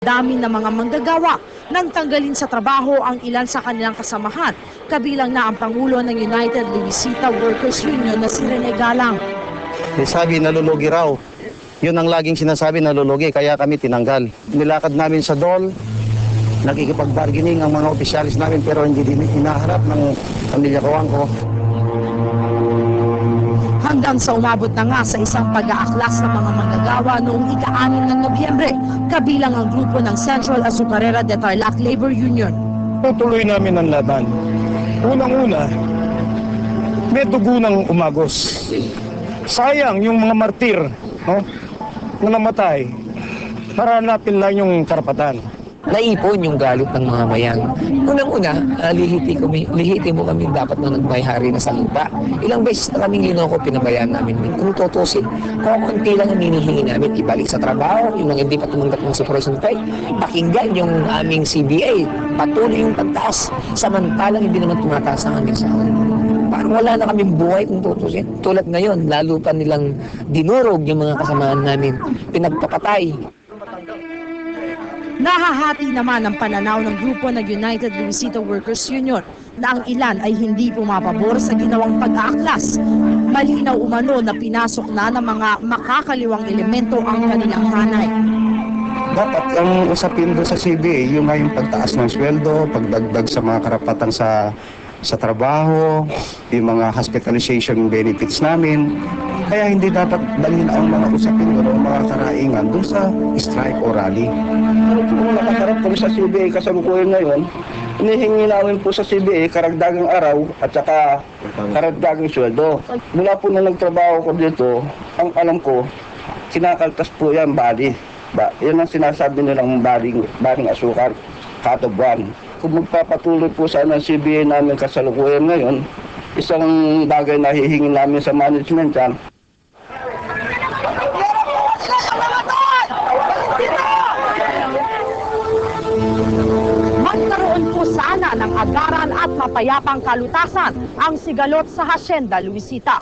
damdamin ng mga manggagawa nang tanggalin sa trabaho ang ilan sa kanilang kasamahan, kabilang na ang Pangulo ng United Luisita Workers Union na si Rene Galang. Sabi, nalulugi raw. Yun ang laging sinasabi, nalulugi, kaya kami tinanggal. Nilakad namin sa DOL, nakikipag-bargaining ang mga opisyalis namin pero hindi din inaharap ng pamilya ko. Hanggang sa umabot na nga sa isang pag-aaklas ng mga manggagawa noong ika-6 ng Nobyembre, kabilang ang grupo ng Central Azucarera de Tarlac Labor Union. Tutuloy namin ang laban. Unang-una, may dugo ng umagos. Sayang yung mga martir, no, na namatay para hanapin lang yung karapatan. Naipon yung galit ng mga mayan. Unang-una, lihiti mo kami dapat na nagmayari na sa lupa. Ilang beses na kaming ginoko, pinabayaan namin. Kung tutusin, kung konti lang ang hinihingi namin, ibalik sa trabaho, yung mga hindi pa tumanggap ng separation pay, pakinggan yung aming CBA, patuloy yung pagtaas, samantalang hindi naman tumataas ang aming sahod. Parang wala na kaming buhay kung tutusin. Tulad ngayon, lalo pa nilang dinurog yung mga kasamaan namin, pinagpapatay. Nahahati naman ang pananaw ng grupo ng United Luisita Workers Union na ang ilan ay hindi pumapabor sa ginawang pag-aaklas. Malinaw umano na pinasok na ng mga makakaliwang elemento ang kanilang hanay. Dapat ang usapin doon sa CBA, yung nga yung pagtaas ng sweldo, pagdagdag sa mga karapatan sa trabaho, yung mga hospitalization benefits namin. Kaya hindi dapat dalhin ang mga usapin doon o mga karaingan doon sa strike o rally. Kung nakaharap po sa CBA kasalukuyan ngayon, hinihingi namin po sa CBA karagdagang araw at saka karagdagang sweldo. Mula po na nagtrabaho ko dito, ang alam ko, kinakaltas po yan bali. Yan ang sinasabi nilang baling asukar, kada buwan. Kung magpapatuloy po sana ang CBA namin kasalukuyan ngayon, isang bagay na hihingin namin sa management yan. Magkaroon po sana ng agaran at mapayapang kalutasan ang sigalot sa Hacienda Luisita.